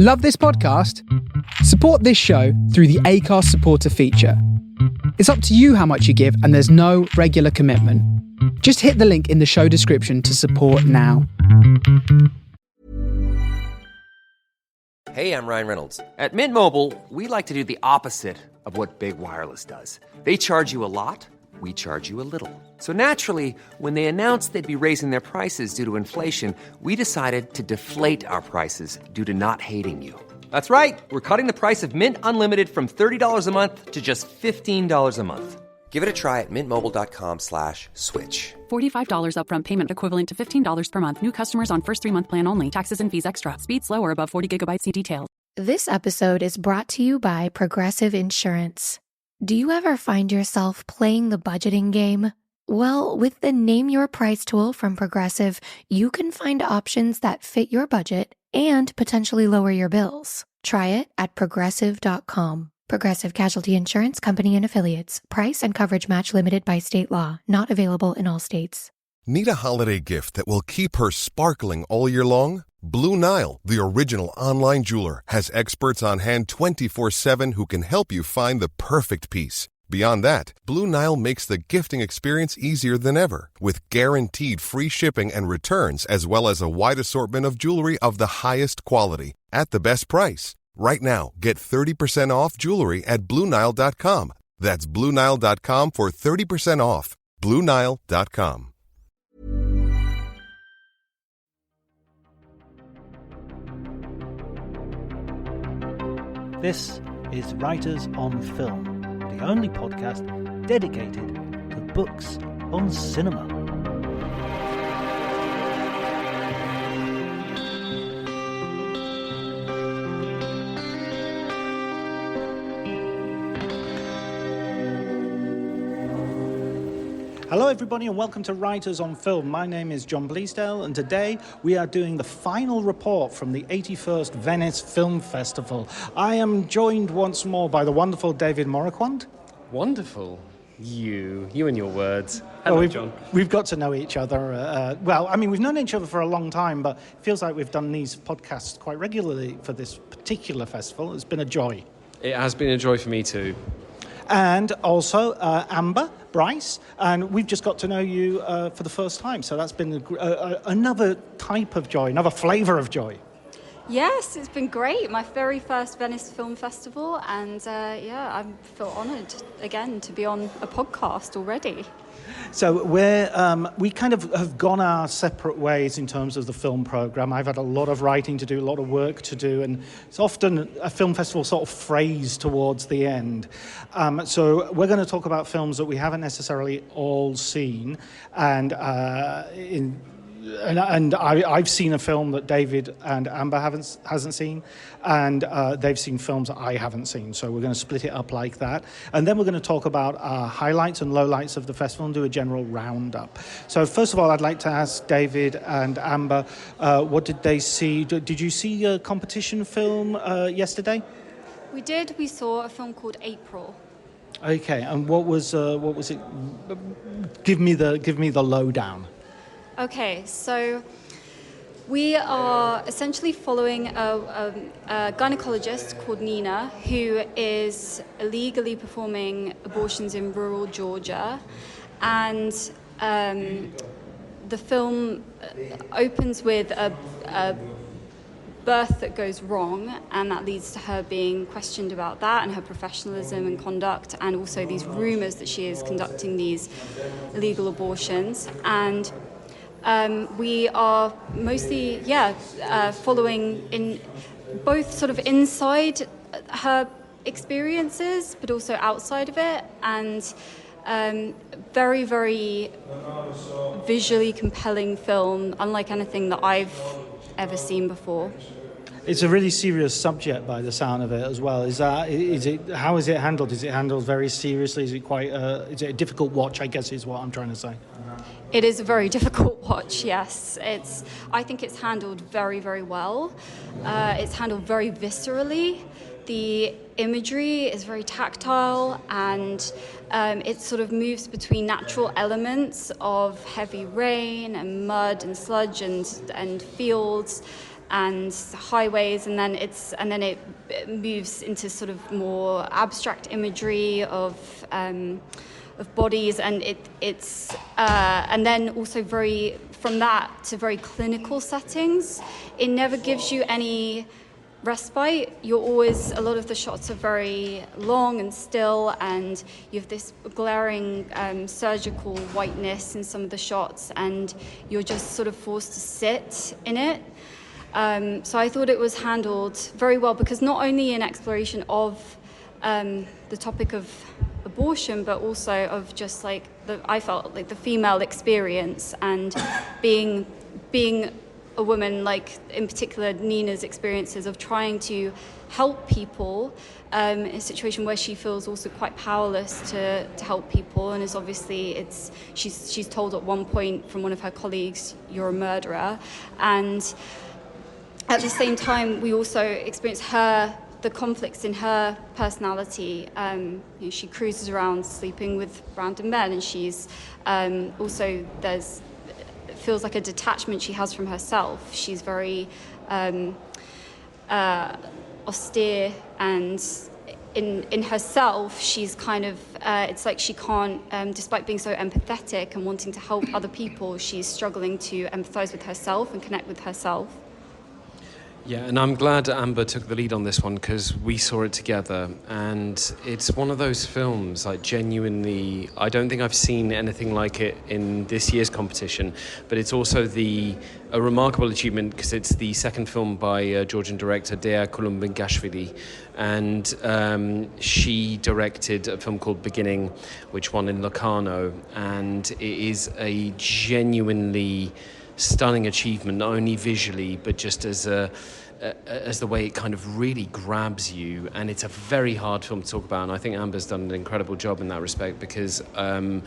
Love this podcast? Support this show through the Acast supporter feature. It's up to you how much you give, and there's no regular commitment. Just hit the link in the show description to support now. Hey, I'm Ryan Reynolds. At Mint Mobile, we like to do the opposite of what Big Wireless does. They charge you a lot, we charge you a little. So naturally, when they announced they'd be raising their prices due to inflation, we decided to deflate our prices due to not hating you. That's right. We're cutting the price of Mint Unlimited from $30 a month to just $15 a month. Give it a try at mintmobile.com/switch. $45 upfront payment equivalent to $15 per month. New customers on first 3-month plan only. Taxes and fees extra. Speed slower above 40 gigabytes. See details. This episode is brought to you by Progressive Insurance. Do you ever find yourself playing the budgeting game? Well, with the Name Your Price tool from Progressive, you can find options that fit your budget and potentially lower your bills. Try it at progressive.com. Progressive Casualty Insurance Company and Affiliates. Price and coverage match limited by state law. Not available in all states. Need a holiday gift that will keep her sparkling all year long? Blue Nile, the original online jeweler, has experts on hand 24/7 who can help you find the perfect piece. Beyond that, Blue Nile makes the gifting experience easier than ever, with guaranteed free shipping and returns, as well as a wide assortment of jewelry of the highest quality at the best price. Right now, get 30% off jewelry at BlueNile.com. That's BlueNile.com for 30% off. BlueNile.com. This is Writers on Film, the only podcast dedicated to books on cinema. Hello everybody and welcome to Writers on Film. My name is John Bleasdale and today we are doing the final report from the 81st Venice Film Festival. I am joined once more by the wonderful David Mouriquand. Wonderful. You and your words. Hello, John. We've got to know each other. We've known each other for a long time, but it feels like we've done these podcasts quite regularly for this particular festival. It's been a joy. It has been a joy for me too. And also Amber, Bryce, and we've just got to know you for the first time, so that's been another type of joy, another flavour of joy. Yes, it's been great. My very first Venice Film Festival, and I feel honoured again to be on a podcast already. So we kind of have gone our separate ways in terms of the film programme. I've had a lot of writing to do, a lot of work to do, and it's often a film festival sort of phrase towards the end. So we're going to talk about films that we haven't necessarily all seen, and I've seen a film that David and Amber hasn't seen, and they've seen films that I haven't seen. So we're going to split it up like that, and then we're going to talk about our highlights and lowlights of the festival and do a general roundup. So first of all, I'd like to ask David and Amber, what did they see? Did you see a competition film yesterday? We did. We saw a film called April. Okay, and what was it? Give me the lowdown. Okay, so we are essentially following a gynecologist called Nina, who is illegally performing abortions in rural Georgia, and the film opens with a birth that goes wrong, and that leads to her being questioned about that and her professionalism and conduct, and also these rumours that she is conducting these illegal abortions. And we are mostly, following in both sort of inside her experiences, but also outside of it, and very, very visually compelling film, unlike anything that I've ever seen before. It's a really serious subject by the sound of it as well. How is it handled? Is it handled very seriously? Is it is it a difficult watch, I guess is what I'm trying to say? It is a very difficult watch, yes. I think it's handled very, very well. It's handled very viscerally. The imagery is very tactile, and it sort of moves between natural elements of heavy rain and mud and sludge and fields, and highways, and then it moves into sort of more abstract imagery of bodies, and it's and then also from that to very clinical settings. It never gives you any respite. A lot of the shots are very long and still, and you have this glaring surgical whiteness in some of the shots, and you're just sort of forced to sit in it. So I thought it was handled very well, because not only an exploration of the topic of abortion, but also of just like I felt like the female experience, and being a woman, like in particular Nina's experiences of trying to help people in a situation where she feels also quite powerless to help people, and is obviously she's told at one point from one of her colleagues, "You're a murderer," and at the same time we also experience the conflicts in her personality. She cruises around sleeping with random men, and she's also feels like a detachment she has from herself. She's very austere, and in herself she's kind of it's like she can't, despite being so empathetic and wanting to help other people, she's struggling to empathize with herself and connect with herself. Yeah, and I'm glad Amber took the lead on this one, because we saw it together, and it's one of those films, like, genuinely, I don't think I've seen anything like it in this year's competition, but it's also a remarkable achievement because it's the second film by Georgian director Dea Kulumbingashvili, and she directed a film called Beginning, which won in Locarno, and it is a genuinely stunning achievement, not only visually but just as the way it kind of really grabs you. And it's a very hard film to talk about, and I think Amber's done an incredible job in that respect, because I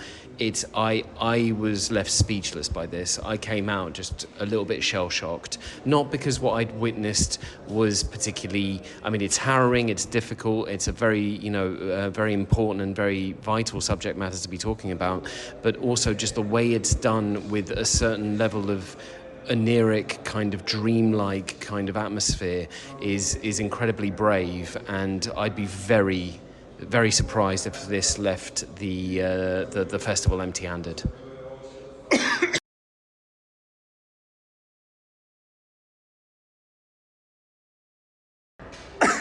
was left speechless by this. I came out just a little bit shell-shocked, not because what I'd witnessed was particularly, I mean, it's harrowing, it's difficult, it's a very, very important and very vital subject matter to be talking about, but also just the way it's done with a certain level of oniric, kind of dreamlike kind of atmosphere is incredibly brave, and I'd be very, very surprised if this left the festival empty-handed.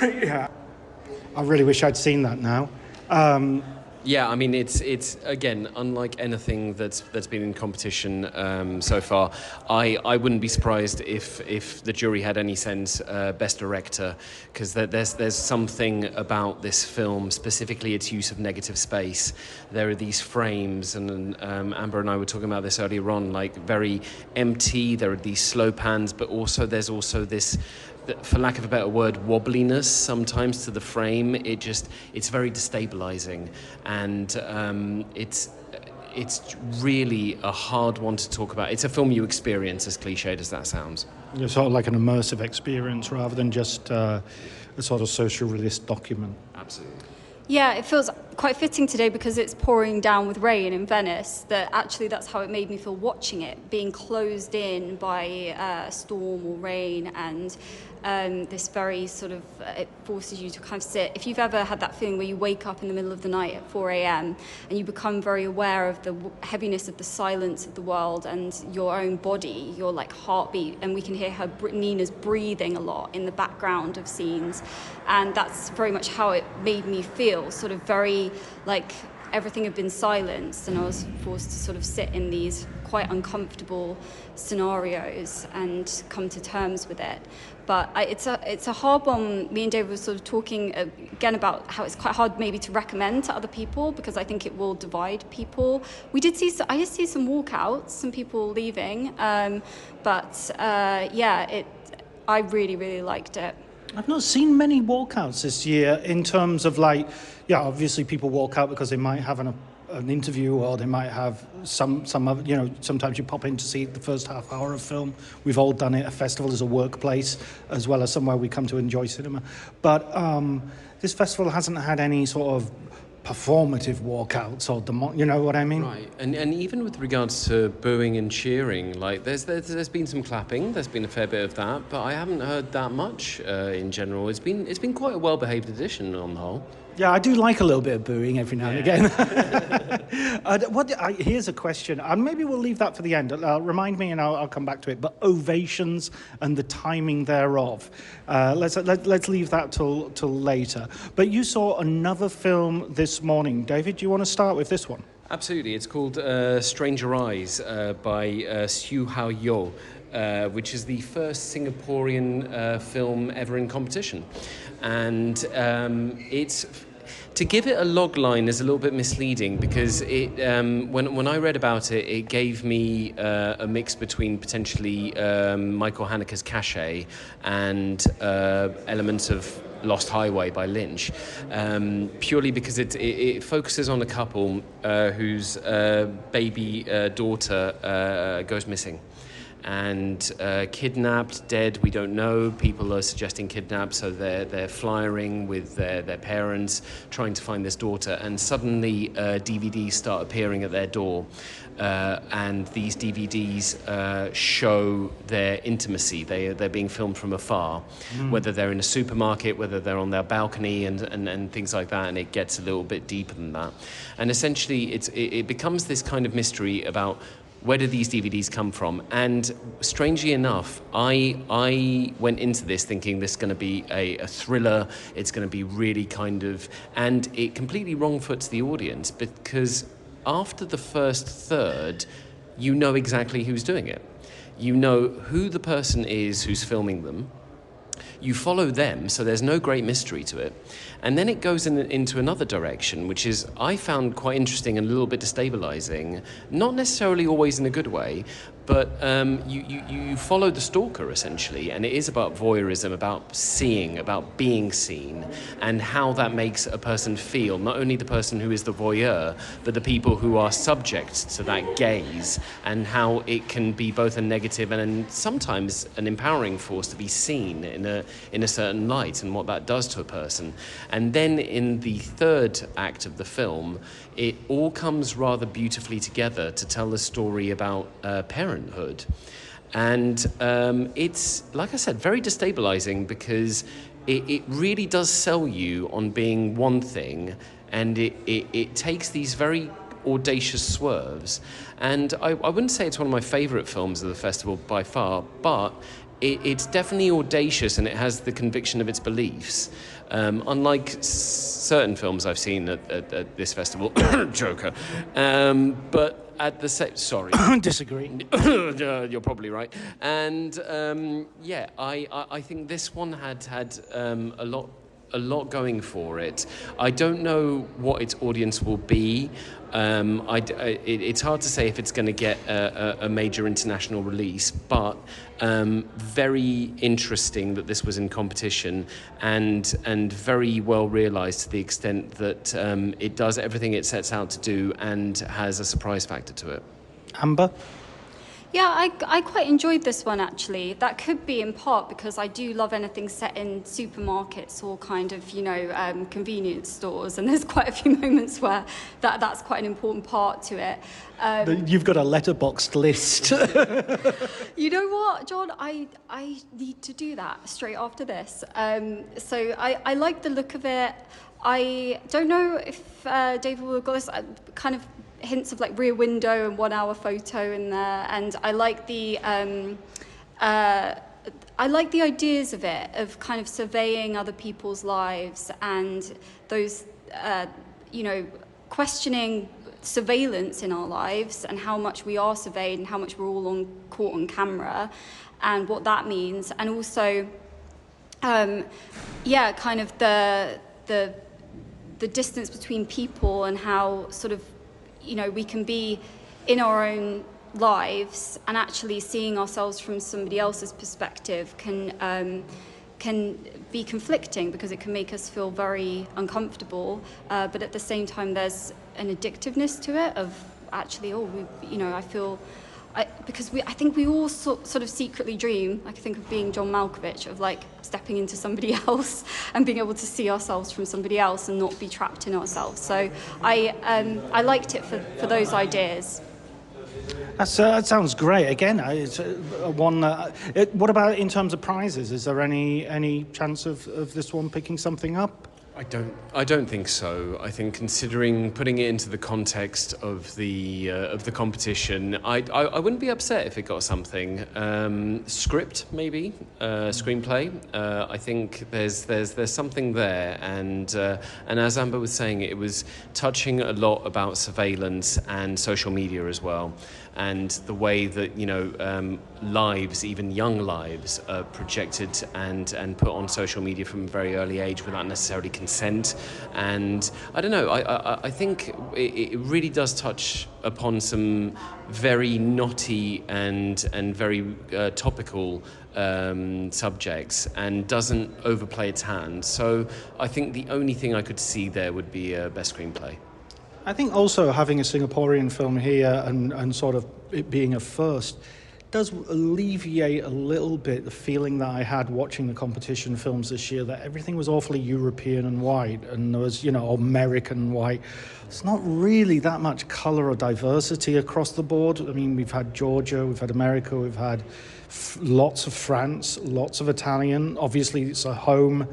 Yeah, I really wish I'd seen that now. Yeah, I mean, it's again, unlike anything that's been in competition so far. I wouldn't be surprised if the jury had any sense best director, because there's something about this film, specifically its use of negative space. There are these frames, and Amber and I were talking about this earlier on, like very empty. There are these slow pans, but there's also this, for lack of a better word, wobbliness sometimes to the frame. It's very destabilizing, and it's really a hard one to talk about. It's a film you experience, as cliched as that sounds. It's sort of like an immersive experience rather than just a sort of socialist document. Absolutely. Yeah, it feels quite fitting today because it's pouring down with rain in Venice, that actually that's how it made me feel watching it, being closed in by storm or rain, and this very sort of, it forces you to kind of sit. If you've ever had that feeling where you wake up in the middle of the night at 4 a.m. and you become very aware of the heaviness of the silence of the world and your own body, your like heartbeat, and we can hear Nina's breathing a lot in the background of scenes, and that's very much how it made me feel, sort of very like everything had been silenced, and I was forced to sort of sit in these quite uncomfortable scenarios and come to terms with it. But it's a hard one. Me and David were sort of talking again about how it's quite hard maybe to recommend to other people, because I think it will divide people. I did see some walkouts, some people leaving, I really, really liked it. I've not seen many walkouts this year in terms of obviously people walk out because they might have an interview, or they might have some other, sometimes you pop in to see the first half hour of film. We've all done it. A festival is a workplace as well as somewhere we come to enjoy cinema. But this festival hasn't had any sort of performative walkouts or you know what I mean? Right, and even with regards to booing and cheering, like there's been some clapping, there's been a fair bit of that, but I haven't heard that much in general. It's been quite a well-behaved edition on the whole. Yeah, I do like a little bit of booing every now and again. Here's a question, and maybe we'll leave that for the end. Remind me, and I'll come back to it. But ovations and the timing thereof. Let's leave that till later. But you saw another film this morning, David. Do you want to start with this one? Absolutely. It's called Stranger Eyes by Siu Hao Yo, which is the first Singaporean film ever in competition. And it's... To give it a log line is a little bit misleading because it when I read about it, it gave me a mix between potentially Michael Haneke's Cachet and elements of Lost Highway by Lynch, purely because it focuses on a couple whose baby daughter goes missing. And kidnapped, dead, we don't know. People are suggesting kidnapped, so they're flying with their parents, trying to find this daughter. And suddenly DVDs start appearing at their door. And these DVDs show their intimacy. They're being filmed from afar, whether they're in a supermarket, whether they're on their balcony and things like that, and it gets a little bit deeper than that. And essentially it becomes this kind of mystery about where do these DVDs come from? And strangely enough, I went into this thinking this is going to be a thriller, it's going to be really kind of... And it completely wrong-foots the audience because after the first third, you know exactly who's doing it. You know who the person is who's filming them. You follow them, so there's no great mystery to it. And then it goes into another direction, which is, I found quite interesting and a little bit destabilizing, not necessarily always in a good way, but you follow the stalker, essentially, and it is about voyeurism, about seeing, about being seen, and how that makes a person feel, not only the person who is the voyeur, but the people who are subject to that gaze, and how it can be both a negative and sometimes an empowering force to be seen in a certain light, and what that does to a person. And then in the third act of the film, it all comes rather beautifully together to tell the story about parenthood. And it's, like I said, very destabilizing because it really does sell you on being one thing, and it takes these very audacious swerves. And I wouldn't say it's one of my favourite films of the festival by far, but it's definitely audacious and it has the conviction of its beliefs. Unlike certain films I've seen at this festival, Joker. But at the same... Sorry. Disagree. You're probably right. And I think this one had a lot going for it. I don't know what its audience will be. It's hard to say if it's going to get a major international release, but very interesting that this was in competition and very well realised to the extent that it does everything it sets out to do and has a surprise factor to it. Amber? Yeah, I quite enjoyed this one, actually. That could be in part because I do love anything set in supermarkets or kind of, convenience stores. And there's quite a few moments where that's quite an important part to it. You've got a letterboxed list. You know what, John? I need to do that straight after this. So I like the look of it. I don't know if David will have got this kind of hints of like Rear Window and 1 hour photo in there, and I like the ideas of it, of kind of surveying other people's lives and those questioning surveillance in our lives and how much we are surveyed and how much we're all caught on camera and what that means, and also kind of the distance between people and how sort of we can be in our own lives and actually seeing ourselves from somebody else's perspective can be conflicting because it can make us feel very uncomfortable. But at the same time, there's an addictiveness to it of actually, I because I think we all sort of secretly dream, like I think of being John Malkovich, of like stepping into somebody else and being able to see ourselves from somebody else and not be trapped in ourselves. So I liked it for those ideas. That sounds great. Again, it's one. What about in terms of prizes? Is there any chance of this one picking something up? I don't think so. I think considering putting it into the context of the competition, I wouldn't be upset if it got something. Script maybe, screenplay. I think there's something there, and as Amber was saying, it was touching a lot about surveillance and social media as well, and the way that lives, even young lives, are projected and put on social media from a very early age without necessarily consent. And I don't know, I think it really does touch upon some very knotty and very topical subjects, and doesn't overplay its hand. So I think the only thing I could see there would be best screenplay. I think also having a Singaporean film here and sort of it being a first does alleviate a little bit the feeling that I had watching the competition films this year, that everything was awfully European and white, and there was, American white. There's not really that much colour or diversity across the board. I mean, we've had Georgia, we've had America, we've had lots of France, lots of Italian. Obviously, it's a home,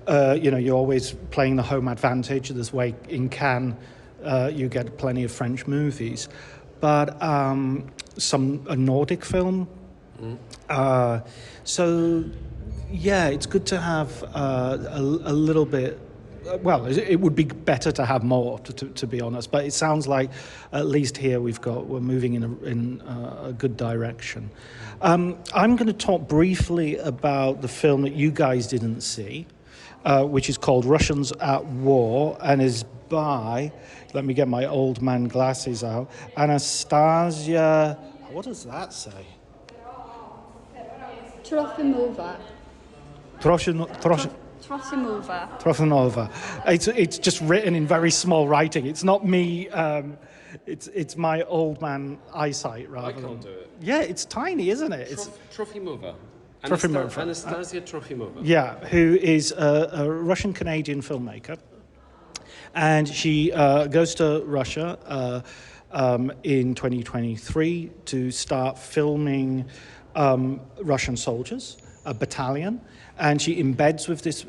you're always playing the home advantage. This way in Cannes, you get plenty of French movies. But a Nordic film. So, yeah, it's good to have a little bit. Well, it would be better to have more, to be honest. But it sounds like at least here we're moving in a good direction. I'm going to talk briefly about the film that you guys didn't see, which is called Russians at War, and is by, let me get my old man glasses out, Anastasia, what does that say? Trofimova. Trofimova. It's just written in very small writing. It's not me. It's my old man eyesight rather. I can't do it. Yeah, it's tiny, isn't it? It's Trofimova. Anastasia Trofimova. Yeah, who is a Russian-Canadian filmmaker. And she goes to Russia in 2023 to start filming Russian soldiers, a battalion. And she embeds with this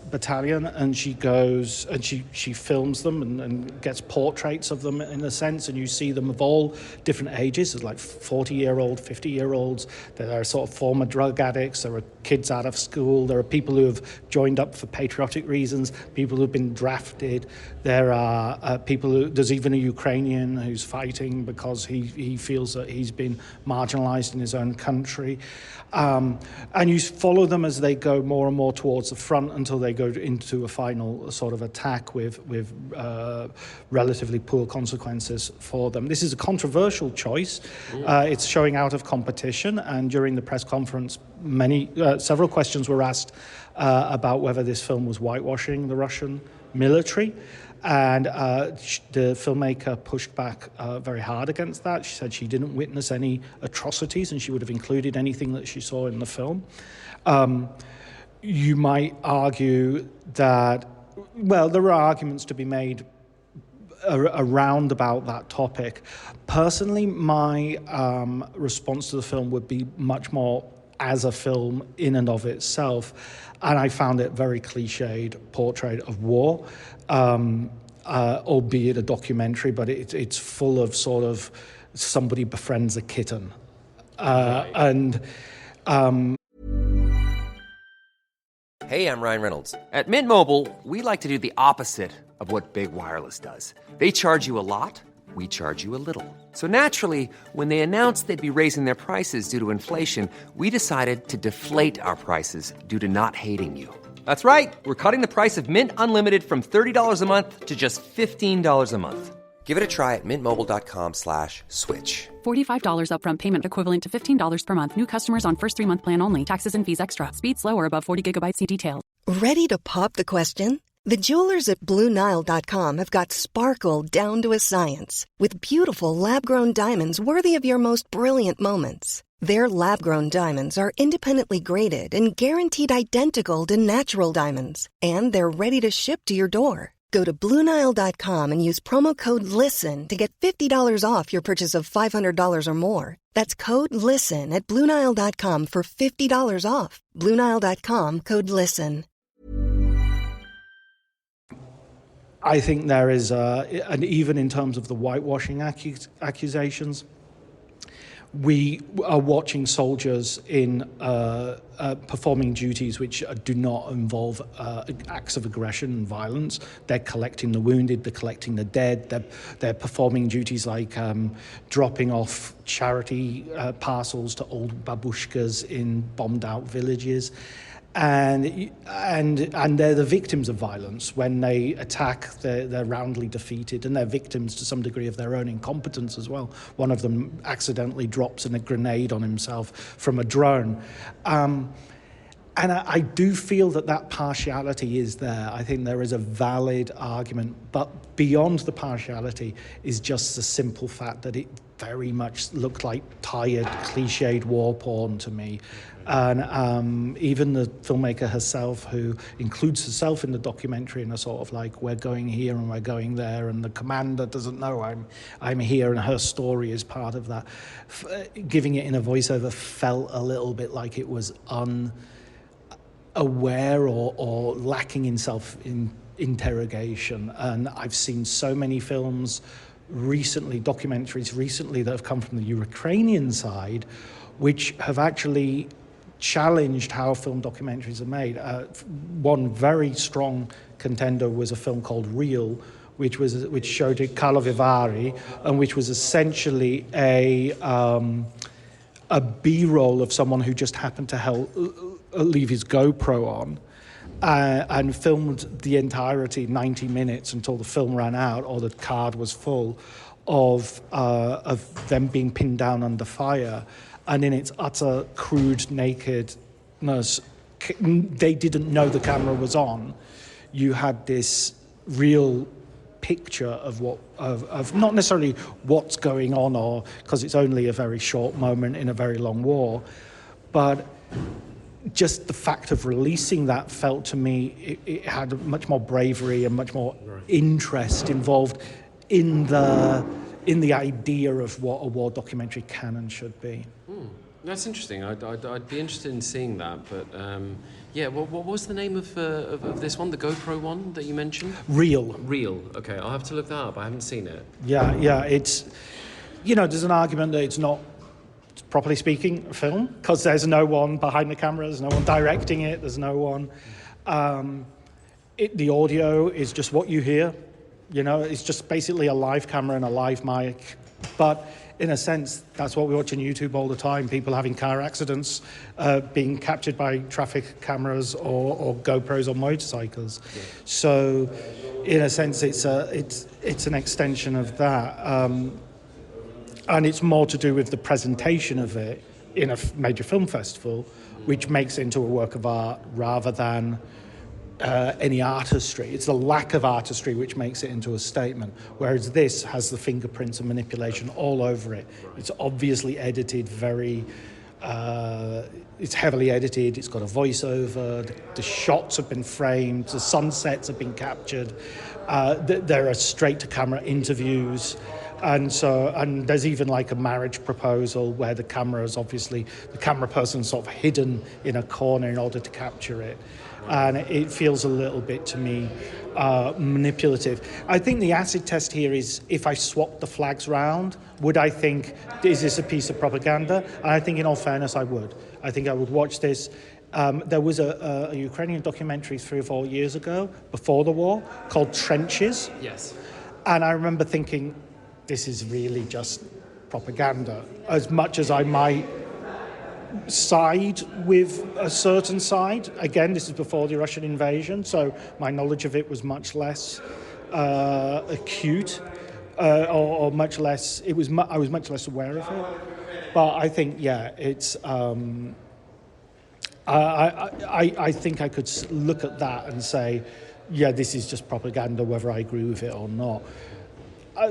battalion, and she goes and she films them and gets portraits of them in a sense, and you see them of all different ages. There's like 40-year-old, 50-year-olds. There are sort of former drug addicts. There are kids out of school. There are people who have joined up for patriotic reasons, people who've been drafted. There are there's even a Ukrainian who's fighting because he feels that he's been marginalized in his own country. And you follow them as they go more and more towards the front until they go into a final sort of attack with relatively poor consequences for them. This is a controversial choice. It's showing out of competition, and during the press conference, several questions were asked about whether this film was whitewashing the Russian military. And the filmmaker pushed back very hard against that. She said she didn't witness any atrocities, and she would have included anything that she saw in the film. You might argue that, well, there are arguments to be made around about that topic. Personally, my response to the film would be much more as a film in and of itself, and I found it very cliched portrait of war, albeit a documentary, but it's full of sort of somebody befriends a kitten. Hey, I'm Ryan Reynolds. At Mint Mobile, we like to do the opposite of what Big Wireless does. They charge you a lot, we charge you a little. So naturally, when they announced they'd be raising their prices due to inflation, we decided to deflate our prices due to not hating you. That's right. We're cutting the price of Mint Unlimited from $30 a month to just $15 a month. Give it a try at mintmobile.com/switch. $45 upfront payment equivalent to $15 per month. New customers on first 3-month plan only. Taxes and fees extra. Speed slower above 40 gigabytes. See details. Ready to pop the question? The jewelers at BlueNile.com have got sparkle down to a science with beautiful lab-grown diamonds worthy of your most brilliant moments. Their lab-grown diamonds are independently graded and guaranteed identical to natural diamonds, and they're ready to ship to your door. Go to BlueNile.com and use promo code LISTEN to get $50 off your purchase of $500 or more. That's code LISTEN at BlueNile.com for $50 off. BlueNile.com, code LISTEN. I think there is, and even in terms of the whitewashing accusations, we are watching soldiers in performing duties which do not involve acts of aggression and violence. They're collecting the wounded, they're collecting the dead, they're performing duties like dropping off charity parcels to old babushkas in bombed out villages. And they're the victims of violence. When they attack, they're roundly defeated, and they're victims to some degree of their own incompetence as well. One of them accidentally drops a grenade on himself from a drone. And I do feel that partiality is there. I think there is a valid argument, but beyond the partiality is just the simple fact that it very much looked like tired, cliched war porn to me. And even the filmmaker herself, who includes herself in the documentary in a sort of like, we're going here and we're going there, and the commander doesn't know I'm here, and her story is part of that. Giving it in a voiceover felt a little bit like it was unaware or lacking in self-interrogation. And I've seen so many films documentaries recently that have come from the Ukrainian side, which have actually challenged how film documentaries are made. One very strong contender was a film called Real, which showed Carlo Vivari, and which was essentially a B-roll of someone who just happened to leave his GoPro on, and filmed the entirety, 90 minutes, until the film ran out or the card was full, of them being pinned down under fire. And in its utter crude nakedness, they didn't know the camera was on. You had this real picture of not necessarily what's going on, or because it's only a very short moment in a very long war, but just the fact of releasing that felt to me it had much more bravery and much more interest involved in the idea of what a war documentary can and should be. That's interesting. I'd be interested in seeing that. But what was the name of this one, the GoPro one that you mentioned? Real. Okay, I'll have to look that up. I haven't seen it. Yeah. It's, there's an argument that it's not, properly speaking, a film, because there's no one behind the camera, there's no one directing it, there's no one. The audio is just what you hear. It's just basically a live camera and a live mic. But in a sense, that's what we watch on YouTube all the time, people having car accidents, being captured by traffic cameras or GoPros on motorcycles. Yeah. So in a sense, it's an extension of that. And it's more to do with the presentation of it in a major film festival, which makes it into a work of art rather than any artistry. It's the lack of artistry which makes it into a statement, whereas this has the fingerprints and manipulation all over it. It's obviously edited it's heavily edited, it's got a voiceover, the shots have been framed, the sunsets have been captured, there are straight-to-camera interviews, and there's even like a marriage proposal where the camera person's sort of hidden in a corner in order to capture it. And it feels a little bit to me manipulative. I think the acid test here is, if I swap the flags round, would I think, is this a piece of propaganda? And I think in all fairness, I would. I think I would watch this. There was a Ukrainian documentary 3 or 4 years ago, before the war, called Trenches. Yes. And I remember thinking, this is really just propaganda. As much as I might side with a certain side. Again, this is before the Russian invasion, so my knowledge of it was much less acute, or much less. I was much less aware of it. But I think, it's. I think I could look at that and say, yeah, this is just propaganda, whether I agree with it or not.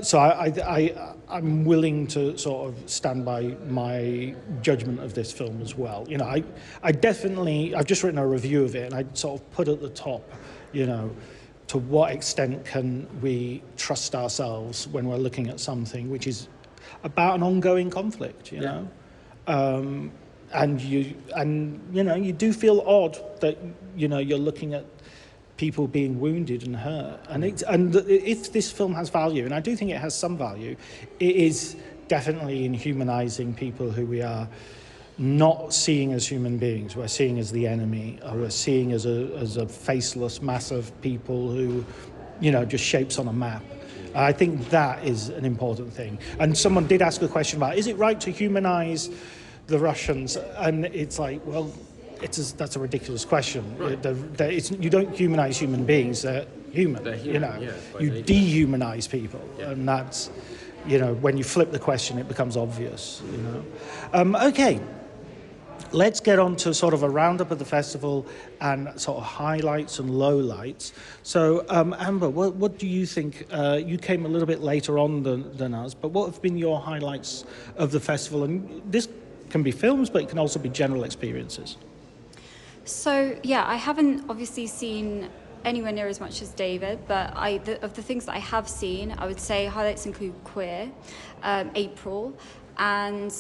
So I'm willing to sort of stand by my judgment of this film as well. You know, I've just written a review of it, and I sort of put at the top, you know, to what extent can we trust ourselves when we're looking at something which is about an ongoing conflict, you know? And you know, you do feel odd that, you know, you're looking at people being wounded and hurt. And if this film has value, and I do think it has some value, it is definitely in humanizing people who we are not seeing as human beings. We're seeing as the enemy, or we're seeing as a faceless mass of people who, you know, just shapes on a map. I think that is an important thing. And someone did ask a question about, is it right to humanize the Russians? And it's like, well, that's a ridiculous question. Right. You don't humanize human beings, they're human. You know, you dehumanize people. Yeah. And that's, you know, when you flip the question, it becomes obvious, you know. Okay, let's get on to sort of a roundup of the festival and sort of highlights and lowlights. So, Amber, what do you think? You came a little bit later on than us, but what have been your highlights of the festival? And this can be films, but it can also be general experiences. So, yeah, I haven't obviously seen anywhere near as much as David, but of the things that I have seen, I would say highlights include Queer, April, and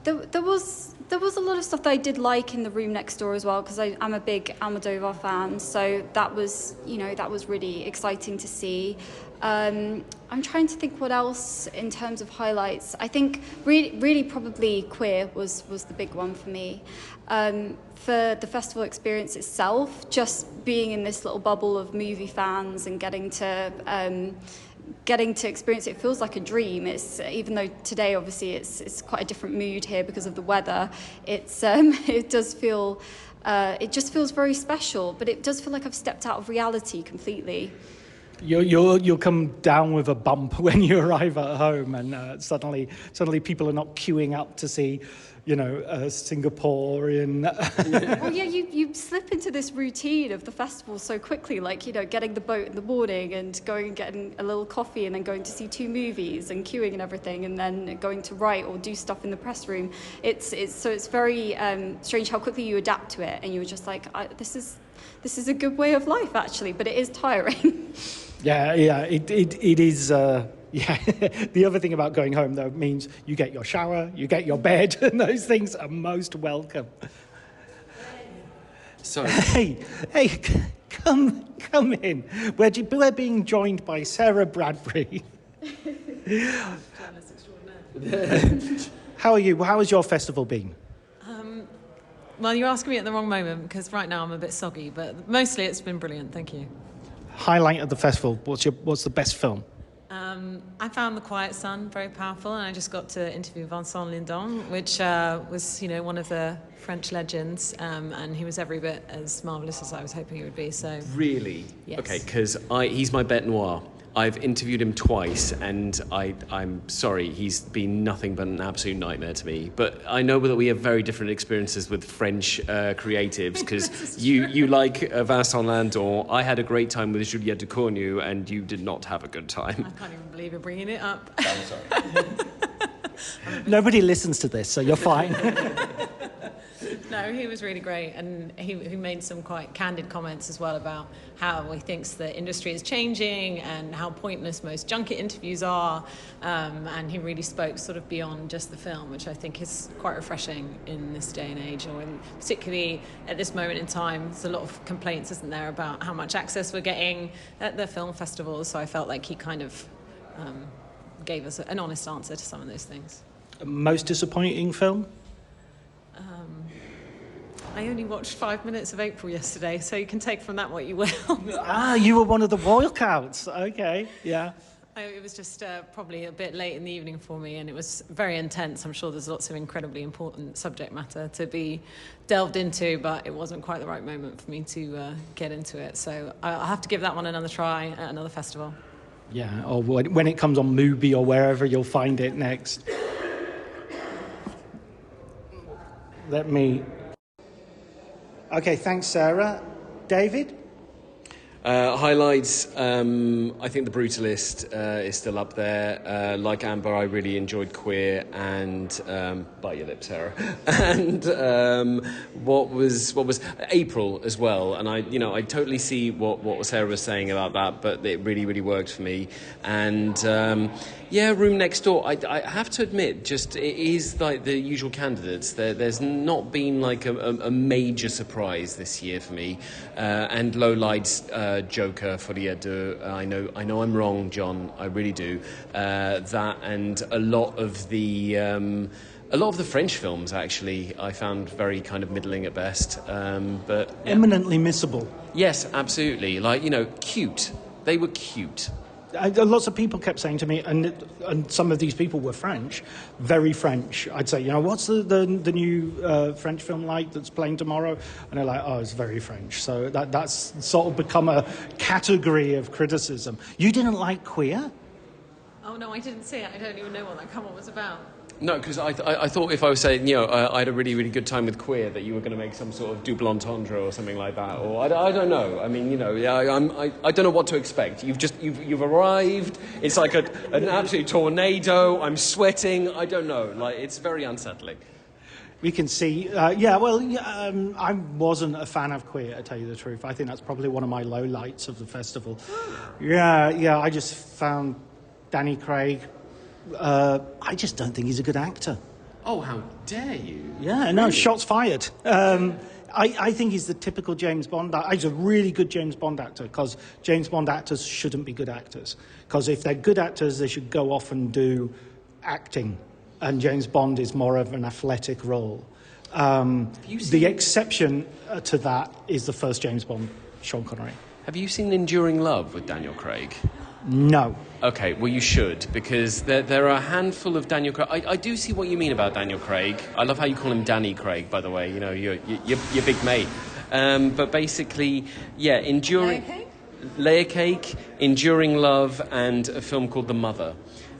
there was a lot of stuff that I did like in The Room Next Door as well, because I'm a big Almodovar fan, so that was really exciting to see. I'm trying to think what else in terms of highlights. I think really probably Queer was the big one for me. For the festival experience itself, just being in this little bubble of movie fans and getting to experience it feels like a dream. It's even though today obviously it's quite a different mood here because of the weather. It just feels very special, but it does feel like I've stepped out of reality completely. You'll come down with a bump when you arrive at home, and suddenly people are not queuing up to see, you know, Singaporean. Well, yeah, you slip into this routine of the festival so quickly, like, you know, getting the boat in the morning and going and getting a little coffee and then going to see 2 movies and queuing and everything, and then going to write or do stuff in the press room. It's very strange how quickly you adapt to it, and you're just like, this is a good way of life actually, but it is tiring. Yeah, it is. Yeah, the other thing about going home, though, means you get your shower, you get your bed, and those things are most welcome. Sorry. Hey, come in. We're being joined by Sarah Bradbury. How are you? How has your festival been? Well, you're asking me at the wrong moment, because right now I'm a bit soggy, but mostly it's been brilliant, thank you. Highlight of the festival, what's the best film? I found The Quiet Son very powerful, and I just got to interview Vincent Lindon, which was, you know, one of the French legends, and he was every bit as marvellous as I was hoping he would be. So really? Yes. Okay, because he's my bête noire. I've interviewed him twice, and I'm sorry, he's been nothing but an absolute nightmare to me. But I know that we have very different experiences with French creatives, because you like Vincent Lindon. I had a great time with Juliette Ducournau, and you did not have a good time. I can't even believe you're bringing it up. I'm sorry. Nobody listens to this, so you're fine. No, he was really great, and he made some quite candid comments as well about how he thinks the industry is changing and how pointless most junket interviews are, and he really spoke sort of beyond just the film, which I think is quite refreshing in this day and age, or particularly at this moment in time. There's a lot of complaints, isn't there, about how much access we're getting at the film festivals, so I felt like he kind of gave us an honest answer to some of those things. Most disappointing film? I only watched 5 minutes of April yesterday, so you can take from that what you will. You were one of the walkouts. Okay, yeah. It was just probably a bit late in the evening for me, and it was very intense. I'm sure there's lots of incredibly important subject matter to be delved into, but it wasn't quite the right moment for me to get into it. So I'll have to give that one another try at another festival. Yeah, or when it comes on Mubi or wherever you'll find it next. Okay, thanks, Sarah. David? Highlights, I think The Brutalist is still up there. Like Amber, I really enjoyed Queer and bite your lip, Sarah. And what was April as well. And I totally see what Sarah was saying about that, but it really, really worked for me. And Room Next Door, I have to admit, just it is like the usual candidates. There's not been like a major surprise this year for me. And Lowlight's Joker, Folie deux. I know I'm wrong, John. I really do. That and a lot of the French films, actually, I found very kind of middling at best. But yeah. Eminently missable. Yes, absolutely. Like, cute. They were cute. Lots of people kept saying to me, and some of these people were French, very French. I'd say, what's the new French film like that's playing tomorrow? And they're like, oh, it's very French. So that's sort of become a category of criticism. You didn't like Queer? Oh, no, I didn't see it. I don't even know what that comment was about. No, because I thought if I was saying, I had a really, really good time with Queer, that you were going to make some sort of double entendre or something like that. Or I don't know. I mean, I don't know what to expect. You've arrived. It's like an absolute tornado. I'm sweating. I don't know. Like, it's very unsettling. We can see. I wasn't a fan of Queer, to tell you the truth. I think that's probably one of my lowlights of the festival. Yeah. I just found Danny Craig. I just don't think he's a good actor. Oh, how dare you? Yeah, no, shots fired. I think he's the typical James Bond actor. He's a really good James Bond actor, because James Bond actors shouldn't be good actors. Because if they're good actors, they should go off and do acting. And James Bond is more of an athletic role. The exception to that is the first James Bond, Sean Connery. Have you seen Enduring Love with Daniel Craig? No. Okay, well, you should, because there are a handful of Daniel Craig. I do see what you mean about Daniel Craig. I love how you call him Danny Craig, by the way. You're big mate. But basically, Layer Cake, Enduring Love, and a film called The Mother.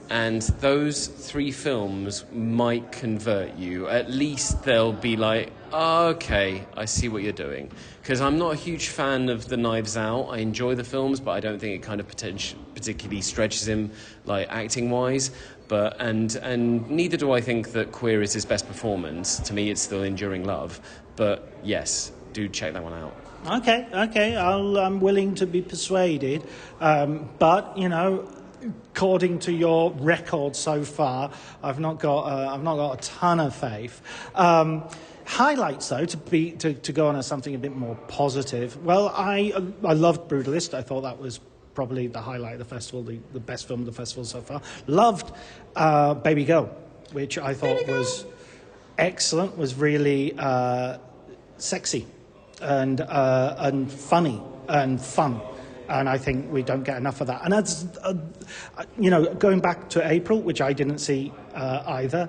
And those three films might convert you. At least they'll be like, oh, okay, I see what you're doing. Because I'm not a huge fan of the Knives Out. I enjoy the films, but I don't think it kind of particularly stretches him, like, acting-wise. But and neither do I think that Queer is his best performance. To me, it's still Enduring Love. But yes, do check that one out. Okay, I'm willing to be persuaded. But, according to your record so far, I've not got a ton of faith. Highlights, though, to go on as something a bit more positive. Well, I loved Brutalist. I thought that was probably the highlight of the festival, the best film of the festival so far. Loved Baby Girl, which I thought was excellent. Was really sexy and funny and fun. And I think we don't get enough of that. And that's, going back to April, which I didn't see either,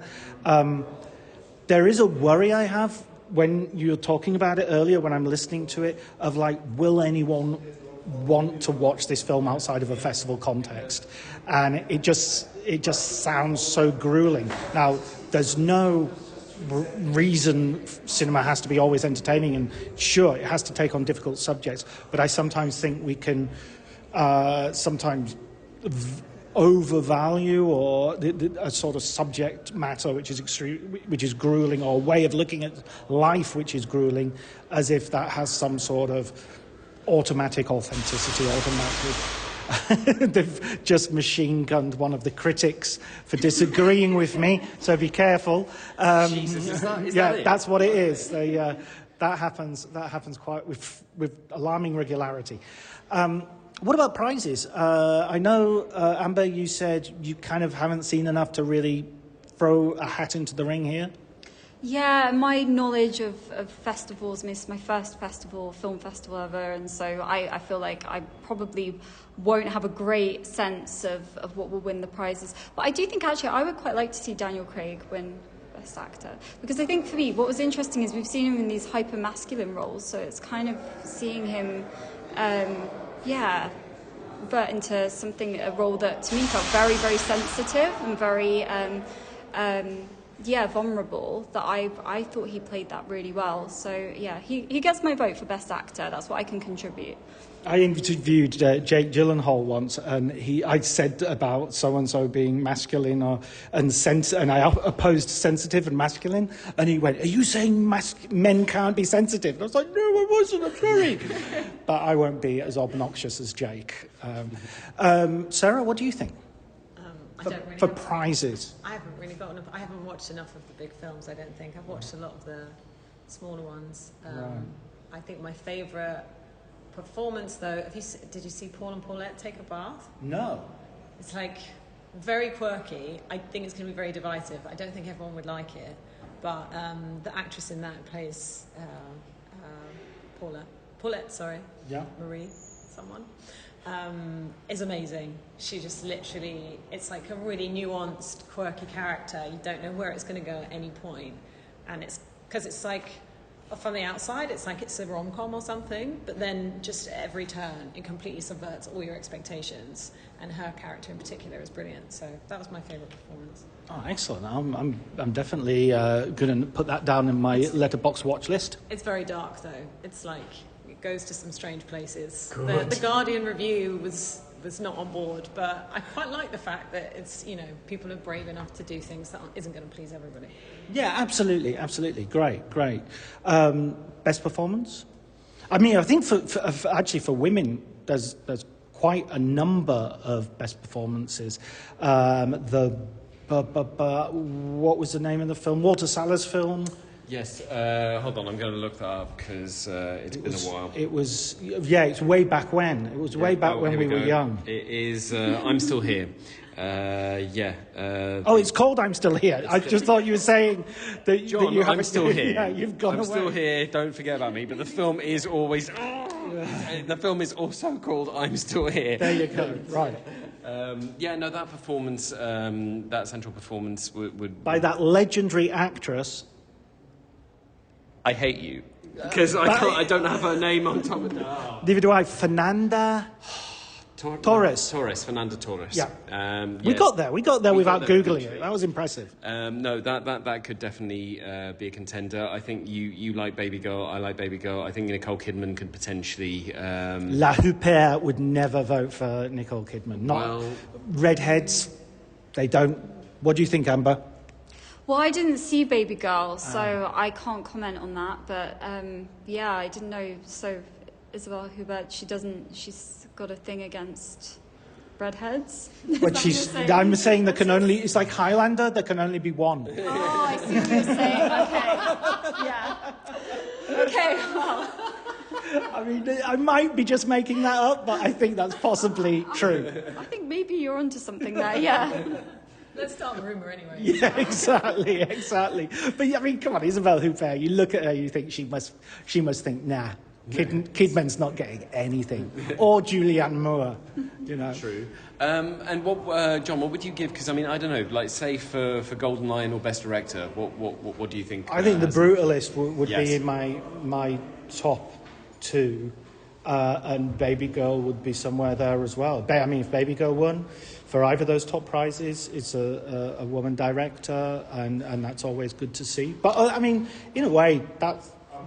there is a worry I have when you're talking about it earlier, when I'm listening to it, of like, will anyone want to watch this film outside of a festival context? And it just sounds so grueling. Now, there's no reason cinema has to be always entertaining, and sure, it has to take on difficult subjects, but I sometimes think we can sometimes overvalue or a sort of subject matter which is grueling, or a way of looking at life which is grueling, as if that has some sort of automatic authenticity. They've just machine-gunned one of the critics for disagreeing with me, so be careful. Jesus, is that it? That's what it is. That happens quite with alarming regularity. What about prizes? I know, Amber, you said you kind of haven't seen enough to really throw a hat into the ring here. Yeah, my knowledge of festivals, this is my first film festival ever, and so I feel like I probably won't have a great sense of what will win the prizes. But I do think, actually, I would quite like to see Daniel Craig win Best Actor. Because I think, for me, what was interesting is we've seen him in these hyper-masculine roles, so it's kind of seeing him, revert into a role that, to me, felt very, very sensitive and very... vulnerable, that I thought he played that really well. So yeah, he gets my vote for Best Actor. That's what I can contribute. I interviewed Jake Gyllenhaal once, and I said about so-and-so being masculine and I opposed sensitive and masculine, and he went, "Are you saying men can't be sensitive?" And I was like, "No, I wasn't, I'm sorry." But I won't be as obnoxious as Jake. Sarah, what do you think? For prizes? I haven't really got enough. I haven't watched enough of the big films, I don't think. I've watched a lot of the smaller ones. I think my favourite performance, though, did you see Paul and Paulette Take a Bath? No. It's like very quirky. I think it's going to be very divisive. I don't think everyone would like it, but the actress in that plays Paulette, Marie, someone, is amazing. She just literally, it's like a really nuanced, quirky character. You don't know where it's going to go at any point, and it's because it's like, from the outside, it's like it's a rom-com or something, but then just at every turn, it completely subverts all your expectations, and her character in particular is brilliant. So that was my favourite performance. Oh, excellent! I'm definitely going to put that down in my Letterboxd watch list. It's very dark, though. It's like it goes to some strange places. The Guardian review was not on board, but I quite like the fact that it's, people are brave enough to do things that isn't going to please everybody. Yeah, absolutely. Great. Best performance? I mean, I think for women, there's quite a number of best performances. What was the name of the film? Walter Salles' film. Yes, hold on, I'm going to look that up because it's been a while. It's way back when. It was way back when we were young. It is I'm Still Here. It's called I'm Still Here. I just thought you were saying that, John, that you haven't... I'm still here. Yeah, you've gone I'm away. still here, don't forget about me. But the film is always... the film is also called I'm Still Here. There you go, right. That performance, that central performance would... By that legendary actress... I hate you. Because I don't have her name on top of that. Neither do I. Fernanda... Torres. Fernanda Torres. Yeah. We got there without Googling it. That was impressive. No, that could definitely be a contender. I think you like Baby Girl, I like Baby Girl. I think Nicole Kidman could potentially... La Hupert would never vote for Nicole Kidman. Redheads, they don't... What do you think, Amber? Well, I didn't see Baby Girl, so I can't comment on that. But I didn't know. So Isabelle Huppert, she's got a thing against redheads. But I'm saying there can only, it's like Highlander, there can only be one. Oh, I see what you're saying. Okay. Yeah. Okay, well. I mean, I might be just making that up, but I think that's possibly true. I think maybe you're onto something there, yeah. Let's start a rumour anyway. Yeah, exactly. But I mean, come on, Isabelle Huppert, you look at her, you think she must think, nah, Kidman's not getting anything. Or Julianne Moore, True. And what, John, what would you give? Because I mean, I don't know. Like, say for Golden Lion or Best Director, what do you think? I think The Brutalist would be in my top two, and Baby Girl would be somewhere there as well. I mean, if Baby Girl won for either of those top prizes, it's a woman director, and that's always good to see. But I mean, in a way,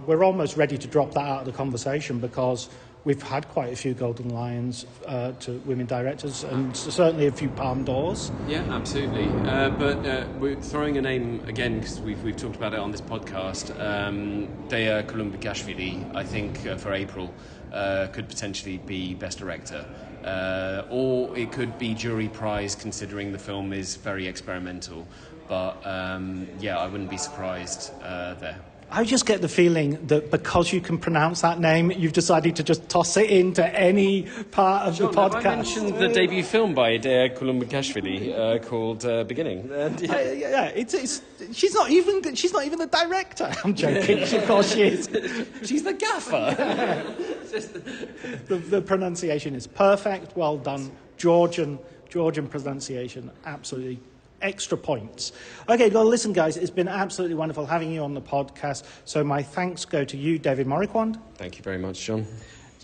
we're almost ready to drop that out of the conversation because we've had quite a few Golden Lions to women directors and certainly a few Palme d'Ors. Yeah, absolutely. But we're throwing a name again because we've talked about it on this podcast. Dea Columbikashvili, I think, for April, could potentially be Best Director. Or it could be jury prize considering the film is very experimental. But I wouldn't be surprised there. I just get the feeling that because you can pronounce that name, you've decided to just toss it into any part of the podcast. Have I mentioned the debut film by Dea Columbikashvili called Beginning? She's not even the director. I'm joking. Of course she is. She's the gaffer. The pronunciation is perfect. Well done, Georgian pronunciation. Absolutely. Extra points. Okay, well, listen, guys, it's been absolutely wonderful having you on the podcast. So my thanks go to you, David Mouriquand. Thank you very much, John.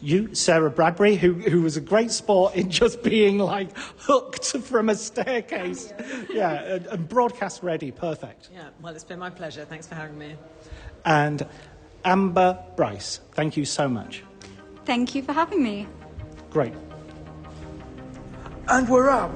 You, Sarah Bradbury, who was a great sport in just being like hooked from a staircase. Yeah, and broadcast ready, perfect. Yeah, well, it's been my pleasure. Thanks for having me. And Amber, Bryce, thank you so much. Thank you for having me. Great. And we're up.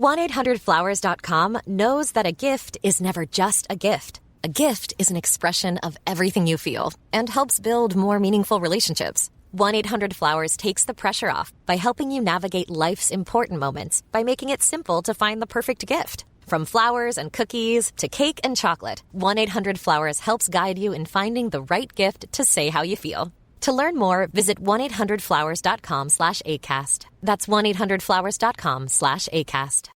$1-800-Flowers.com knows that a gift is never just a gift. A gift is an expression of everything you feel and helps build more meaningful relationships. 1-800-Flowers takes the pressure off by helping you navigate life's important moments by making it simple to find the perfect gift. From flowers and cookies to cake and chocolate, 1-800-Flowers helps guide you in finding the right gift to say how you feel. To learn more, visit 1-800-Flowers.com/ACAST. That's 1-800-Flowers.com/ACAST.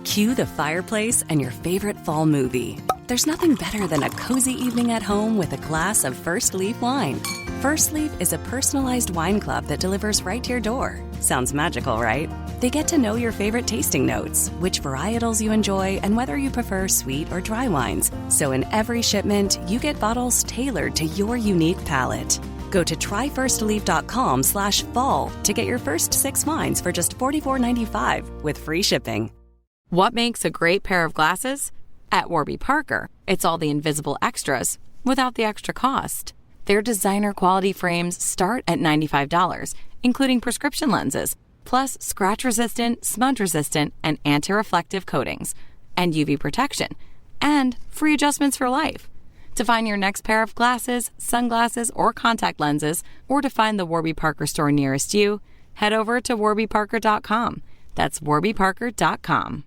Cue the fireplace and your favorite fall movie. There's nothing better than a cozy evening at home with a glass of First Leaf wine. First Leaf is a personalized wine club that delivers right to your door. Sounds magical, right? They get to know your favorite tasting notes, which varietals you enjoy, and whether you prefer sweet or dry wines. So in every shipment, you get bottles tailored to your unique palate. Go to tryfirstleaf.com/fall to get your first 6 wines for just $44.95 with free shipping. What makes a great pair of glasses? At Warby Parker, it's all the invisible extras without the extra cost. Their designer quality frames start at $95, including prescription lenses, plus scratch-resistant, smudge-resistant, and anti-reflective coatings, and UV protection, and free adjustments for life. To find your next pair of glasses, sunglasses, or contact lenses, or to find the Warby Parker store nearest you, head over to warbyparker.com. That's warbyparker.com.